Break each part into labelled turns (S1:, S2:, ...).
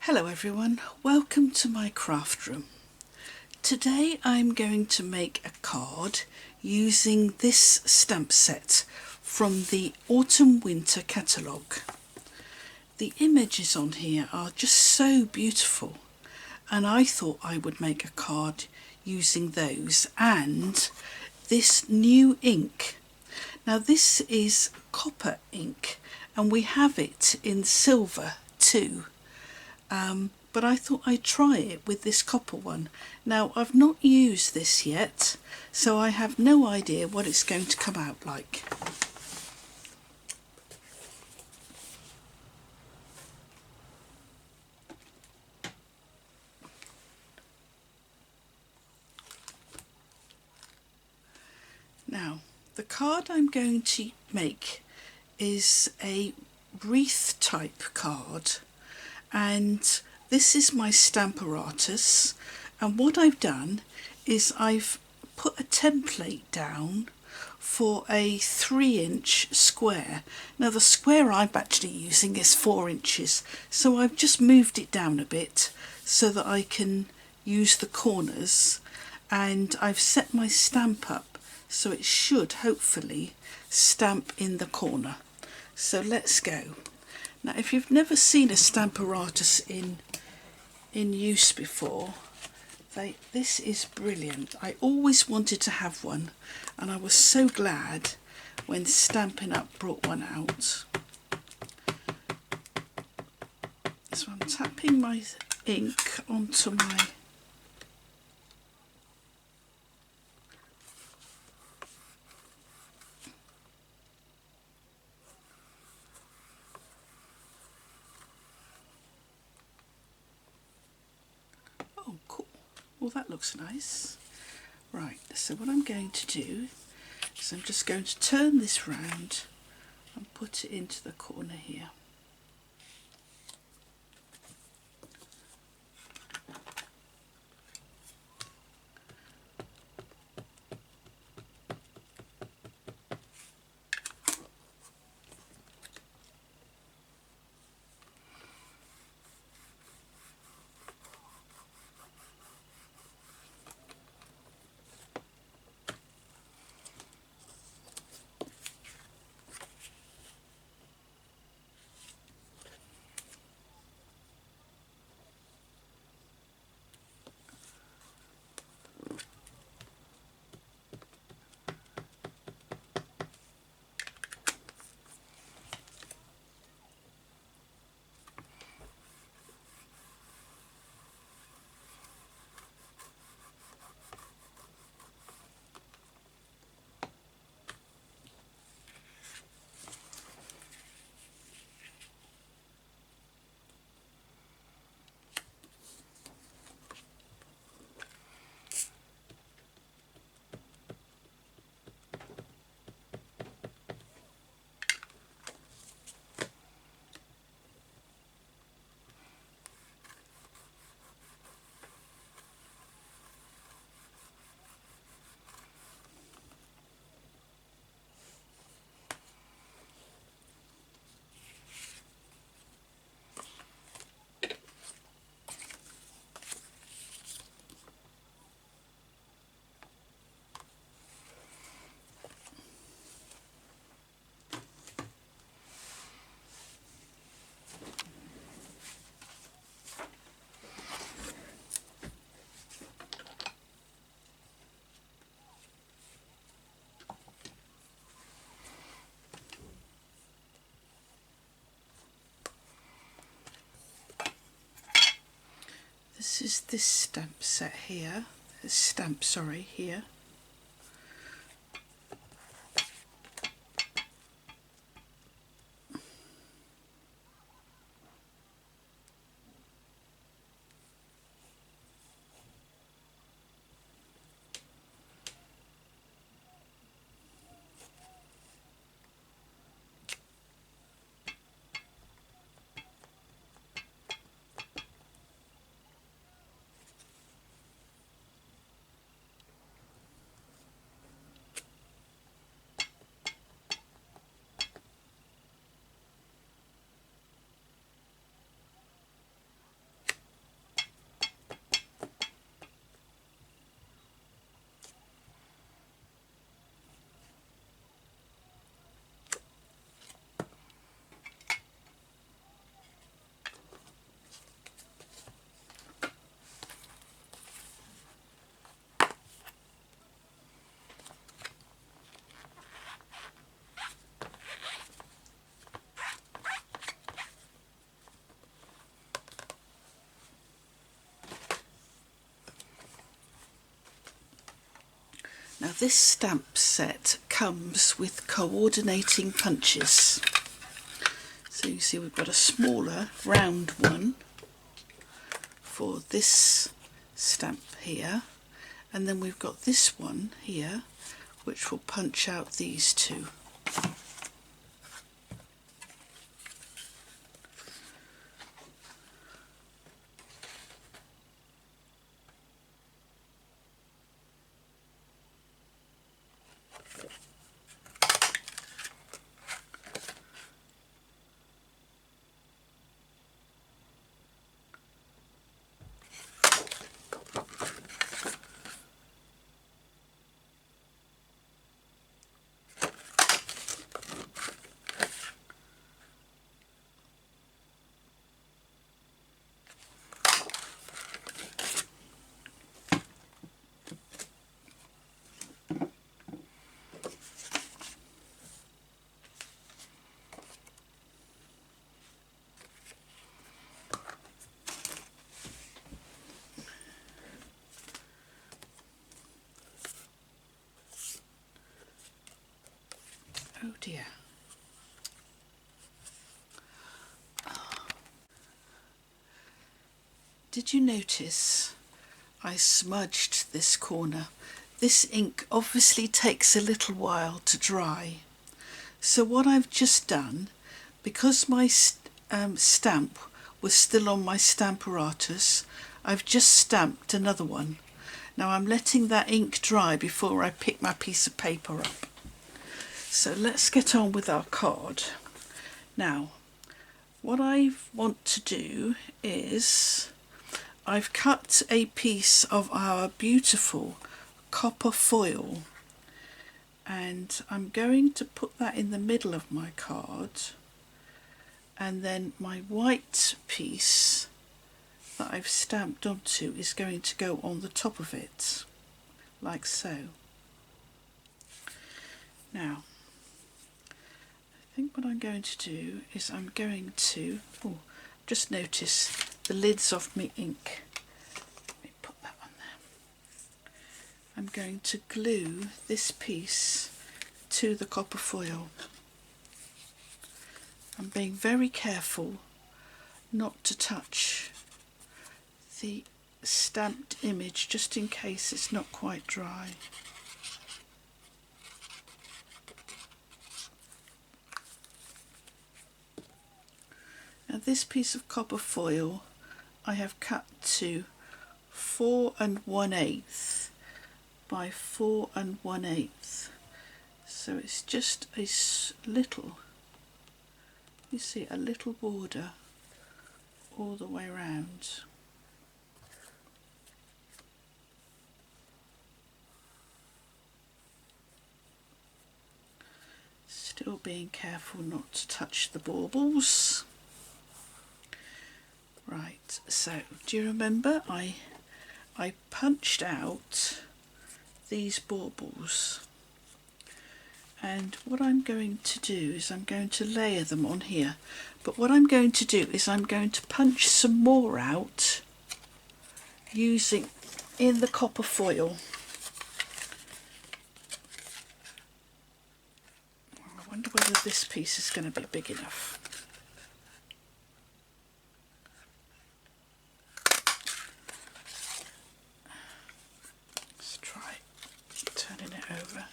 S1: Hello everyone, welcome to my craft room. Today I'm going to make a card using this stamp set from the Autumn Winter catalogue. The images on here are just so beautiful and I thought I would make a card using those and this new ink. Now this is copper ink and we have it in silver too. But I thought I'd try it with this copper one. Now I've not used this yet, so I have no idea what it's going to come out like. Now the card I'm going to make is a wreath type card, and this is my Stamparatus, and what I've done is I've put a template down for a 3-inch square. Now the square I'm actually using is 4 inches, so I've just moved it down a bit so that I can use the corners, and I've set my stamp up so it should hopefully stamp in the corner. So let's go. Now if you've never seen a Stamparatus in use before, this is brilliant. I always wanted to have one and I was so glad when Stampin Up brought one out. So I'm tapping my ink onto my well, that looks nice. Right, so what I'm going to do is I'm just going to turn this round and put it into the corner here. This is this stamp set here, here. Now this stamp set comes with coordinating punches. So you see we've got a smaller round one for this stamp here, and then we've got this one here which will punch out these two. Oh dear. Did you notice I smudged this corner? This ink obviously takes a little while to dry. So what I've just done, because my stamp was still on my Stamparatus, I've just stamped another one. Now I'm letting that ink dry before I pick my piece of paper up. So let's get on with our card. Now, what I want to do is I've cut a piece of our beautiful copper foil, and I'm going to put that in the middle of my card, and then my white piece that I've stamped onto is going to go on the top of it, like so. Now, I think what I'm going to do is I'm going to, just notice the lids of my ink. Let me put that on there. I'm going to glue this piece to the copper foil. I'm being very careful not to touch the stamped image, just in case it's not quite dry. Now this piece of copper foil I have cut to 4 1/8 by 4 1/8, so it's just a little, you see, a little border all the way around. Still being careful not to touch the baubles. Right, so do you remember I punched out these baubles, and what I'm going to do is I'm going to layer them on here, but what I'm going to do is I'm going to punch some more out using in the copper foil. I wonder whether this piece is going to be big enough. Turning it over.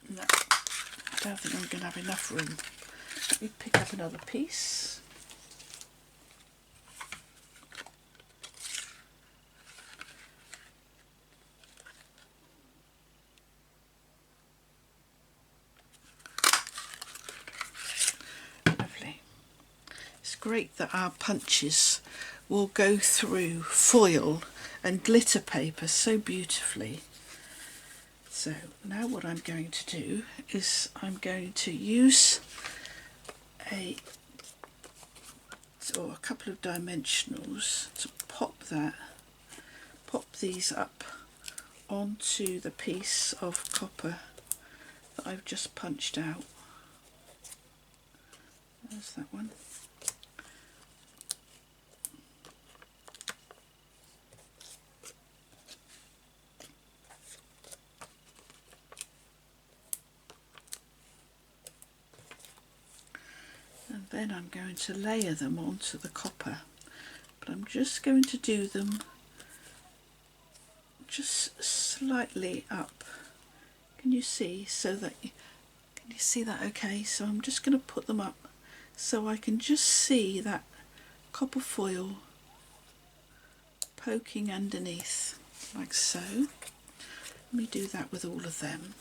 S1: No, I don't think I'm going to have enough room. Let me pick up another piece. Lovely. It's great that our punches will go through foil and glitter paper so beautifully. So now what I'm going to do is I'm going to use a couple of dimensionals to pop these up onto the piece of copper that I've just punched out. There's that one. then I'm going to layer them onto the copper, but I'm just going to do them just slightly up. Can you see? Can you see that okay? So I'm just going to put them up so I can just see that copper foil poking underneath, like so. Let me do that with all of them.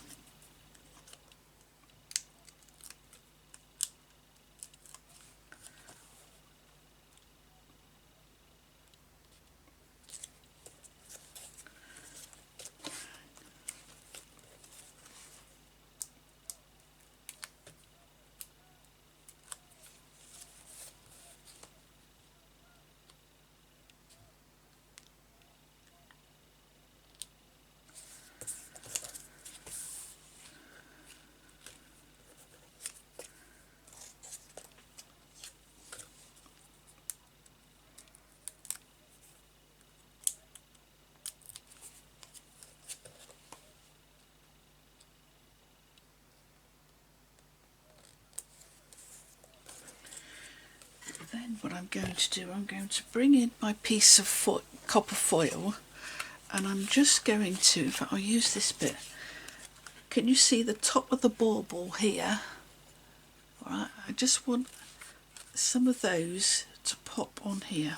S1: Then what I'm going to do, I'm going to bring in my piece of copper foil, and I'm just going to, in fact I'll use this bit. Can you see the top of the bauble here? Right, I just want some of those to pop on here.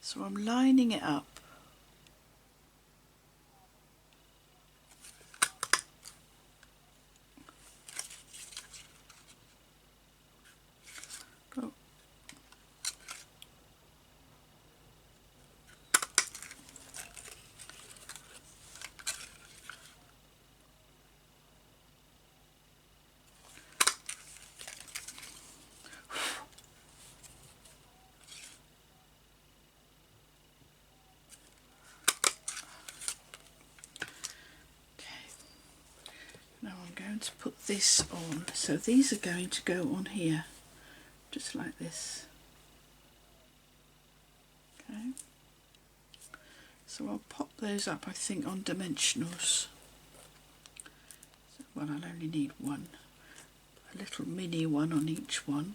S1: So I'm lining it up. Oh. Now I'm going to put this on, so these are going to go on here, just like this. Okay. So I'll pop those up, I think, on dimensionals. Well, I'll only need one, a little mini one on each one.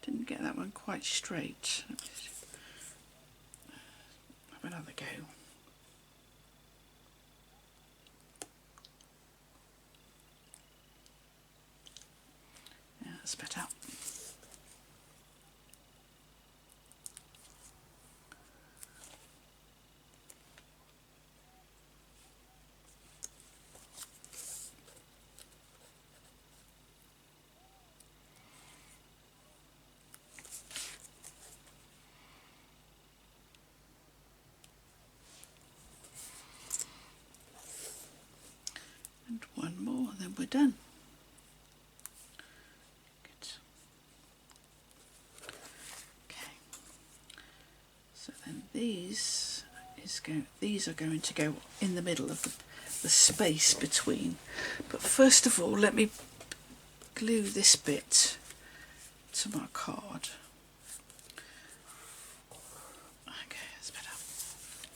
S1: Didn't get that one quite straight. Have another go. Yeah, that's better. And one more, and then we're done. Good. Okay. So then these are going to go in the middle of the space between. But first of all, let me glue this bit to my card. Okay, that's better.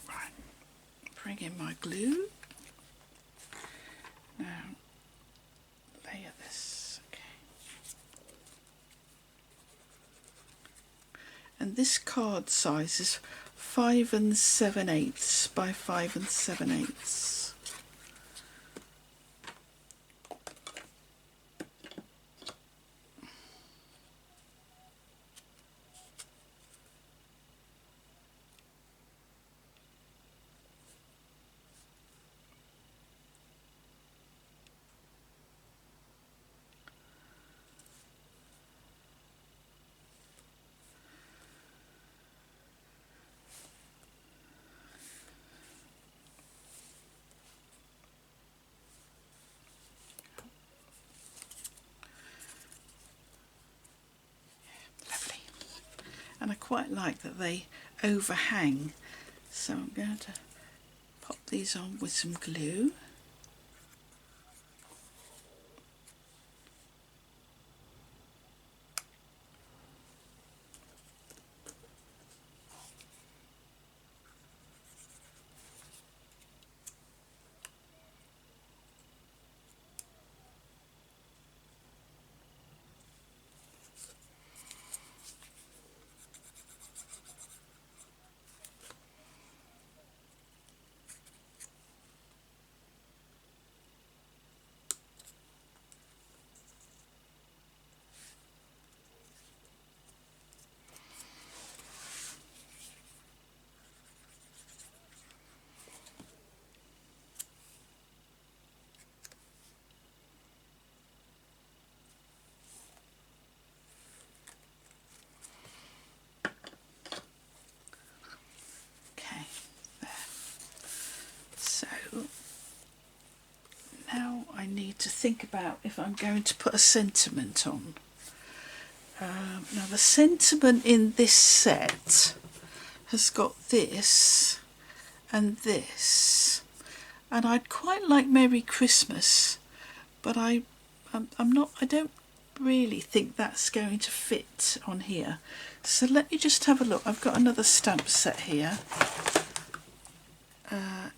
S1: Right. Bring in my glue. Now, layer this, okay. And this card size is 5 7/8 by 5 7/8. and I quite like that they overhang. So I'm going to pop these on with some glue. Now I need to think about if I'm going to put a sentiment on. Now the sentiment in this set has got this and this, and I'd quite like Merry Christmas, but I don't really think that's going to fit on here. So let me just have a look. I've got another stamp set here.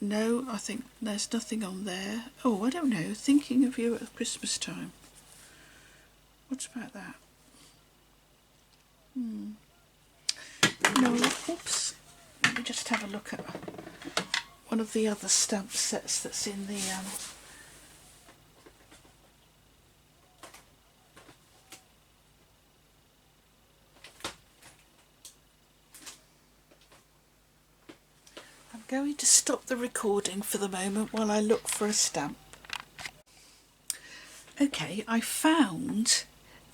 S1: No, I think there's nothing on there. Oh, I don't know. Thinking of you at Christmas time. What about that? No, oops. Let me just have a look at one of the other stamp sets that's in the... I'm going to stop the recording for the moment while I look for a stamp. Okay, I found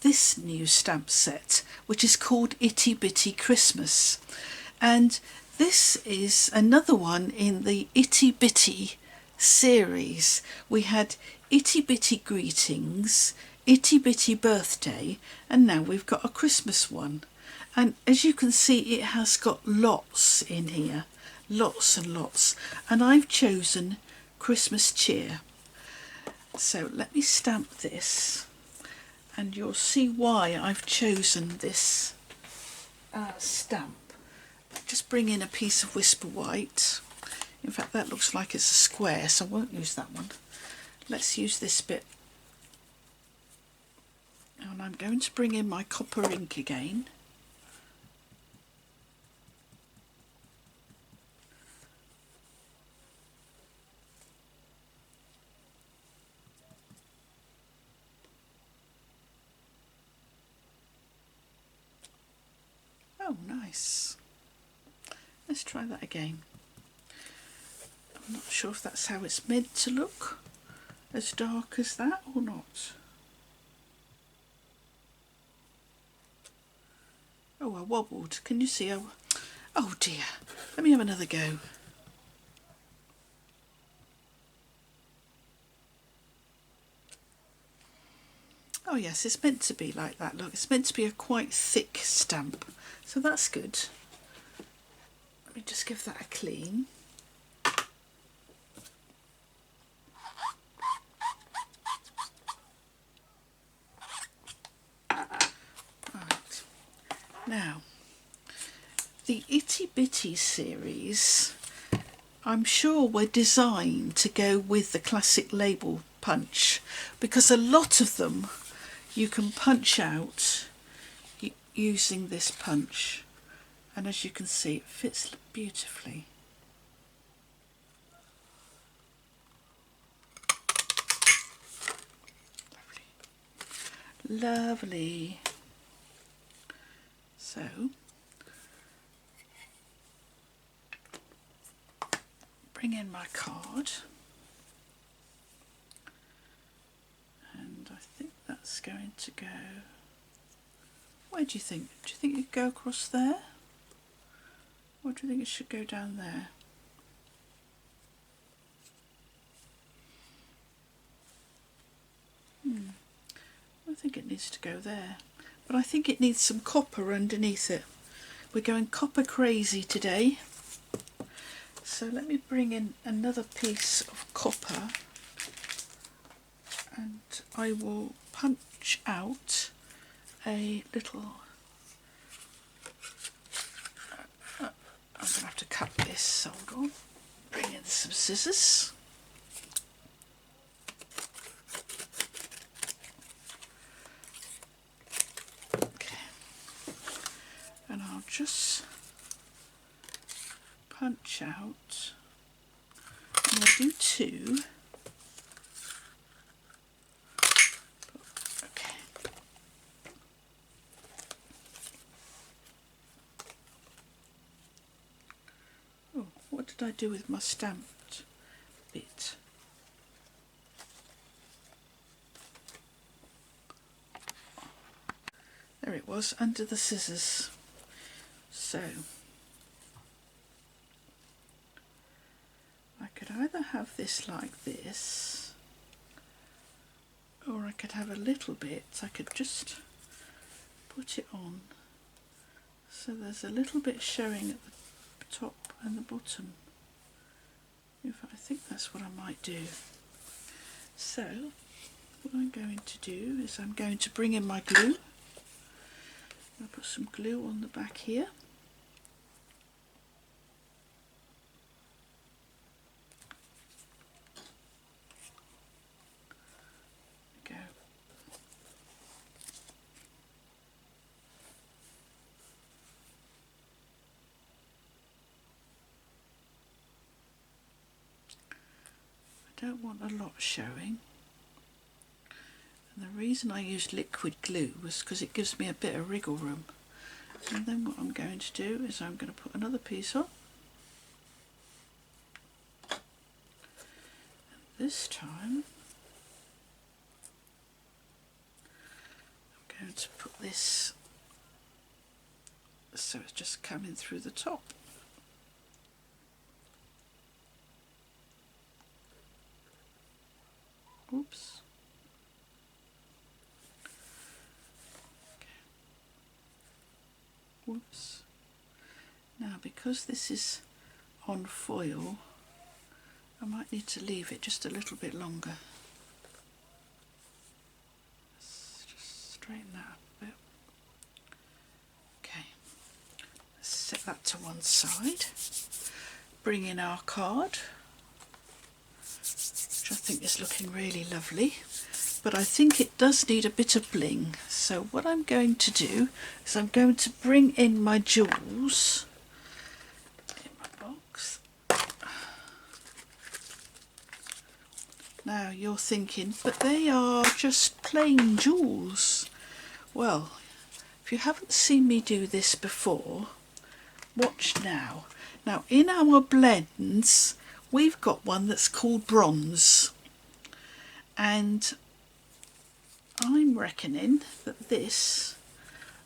S1: this new stamp set, which is called Itty Bitty Christmas, and this is another one in the Itty Bitty series. We had Itty Bitty Greetings, Itty Bitty Birthday, and now we've got a Christmas one. And as you can see, it has got lots in here, lots and lots, and I've chosen Christmas Cheer. So let me stamp this, and you'll see why I've chosen this stamp. Just bring in a piece of Whisper White. In fact, that looks like it's a square, so I won't use that one. Let's use this bit. And I'm going to bring in my copper ink again. Oh, nice. Let's try that again. I'm not sure if that's how it's meant to look, as dark as that or not. Oh, I wobbled. Can you see? Oh dear. Let me have another go. Oh yes, it's meant to be like that. Look, it's meant to be a quite thick stamp, so that's good. Let me just give that a clean. Right. Now, the Itty Bitty series, I'm sure were designed to go with the classic label punch, because a lot of them you can punch out using this punch, and as you can see, it fits beautifully. Lovely. So bring in my card, and I think that's going to go... Where do you think? Do you think it could go across there? Or do you think it should go down there? I think it needs to go there, but I think it needs some copper underneath it, we're going copper crazy today. So let me bring in another piece of copper and I will punch out a little, I'm going to have to cut this, hold on, bring in some scissors. Okay, and I'll just punch out, and I'll do two. Okay. Oh, what did I do with my stamped bit? There it was, under the scissors. So I could either have this like this, or I could have a little bit. I could just put it on so there's a little bit showing at the top and the bottom. In fact, I think that's what I might do. So what I'm going to do is I'm going to bring in my glue. I'll put some glue on the back here. Go. I don't want a lot showing. And the reason I used liquid glue was because it gives me a bit of wriggle room. And then what I'm going to do is I'm going to put another piece on. And this time I'm going to put this so it's just coming through the top. Oops. Whoops. Now because this is on foil, I might need to leave it just a little bit longer. Let's just straighten that up a bit. Okay, let's set that to one side. Bring in our card, which I think is looking really lovely. But I think it does need a bit of bling. So what I'm going to do is I'm going to bring in my jewels in my box. Now you're thinking, but they are just plain jewels. Well, if you haven't seen me do this before, watch now. Now in our blends, we've got one that's called bronze. And I'm reckoning that this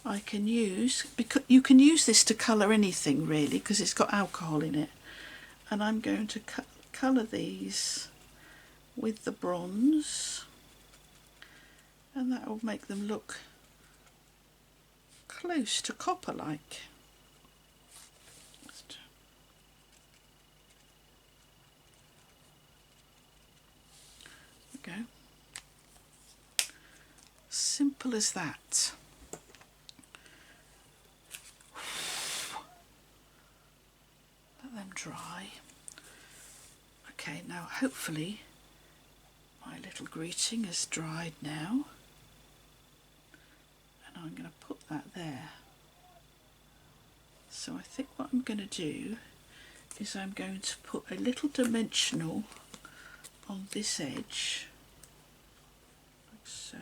S1: I can use, because you can use this to colour anything really because it's got alcohol in it, and I'm going to colour these with the bronze, and that will make them look close to copper like. There we go. Simple as that. Let them dry. Okay, now hopefully my little greeting has dried now, and I'm going to put that there. So I think what I'm going to do is I'm going to put a little dimensional on this edge, like so.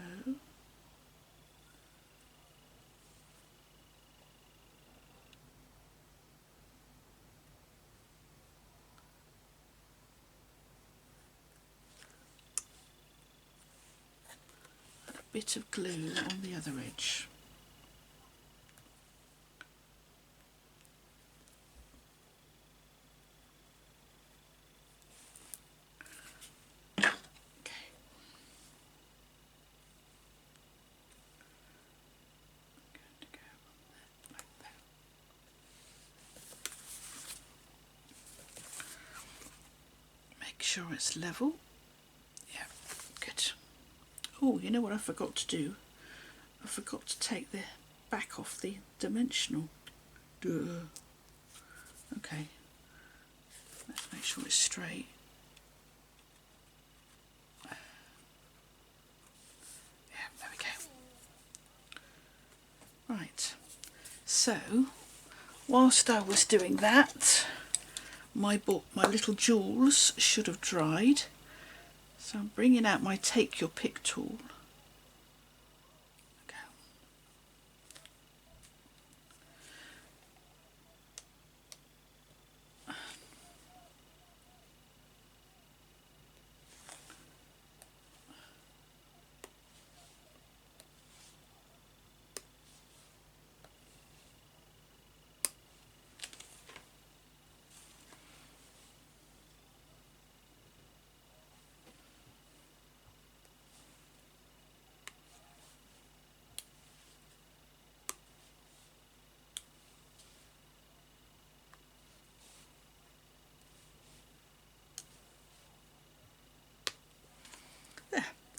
S1: Bit of glue on the other edge. Okay. I'm going to go like that. sure it's level. Yeah, good. Oh, you know what I forgot to do? I forgot to take the back off the dimensional. Duh. Okay, let's make sure it's straight. Yeah, there we go. Right, so whilst I was doing that, my little jewels should have dried. So I'm bringing out my Take Your Pick tool.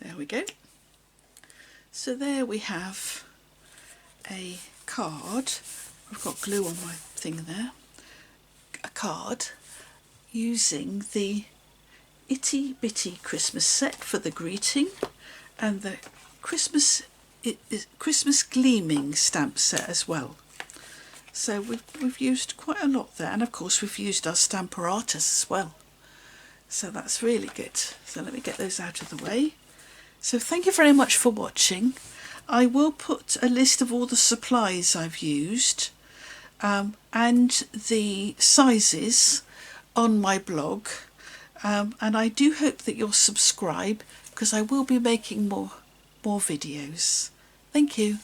S1: There we go. So there we have a card. I've got glue on my thing there. A card using the Itty Bitty Christmas set for the greeting and the Christmas Gleaming stamp set as well. So we've used quite a lot there, and of course we've used our Stamparatus as well. So that's really good. So let me get those out of the way. So thank you very much for watching. I will put a list of all the supplies I've used and the sizes on my blog, and I do hope that you'll subscribe because I will be making more videos. Thank you.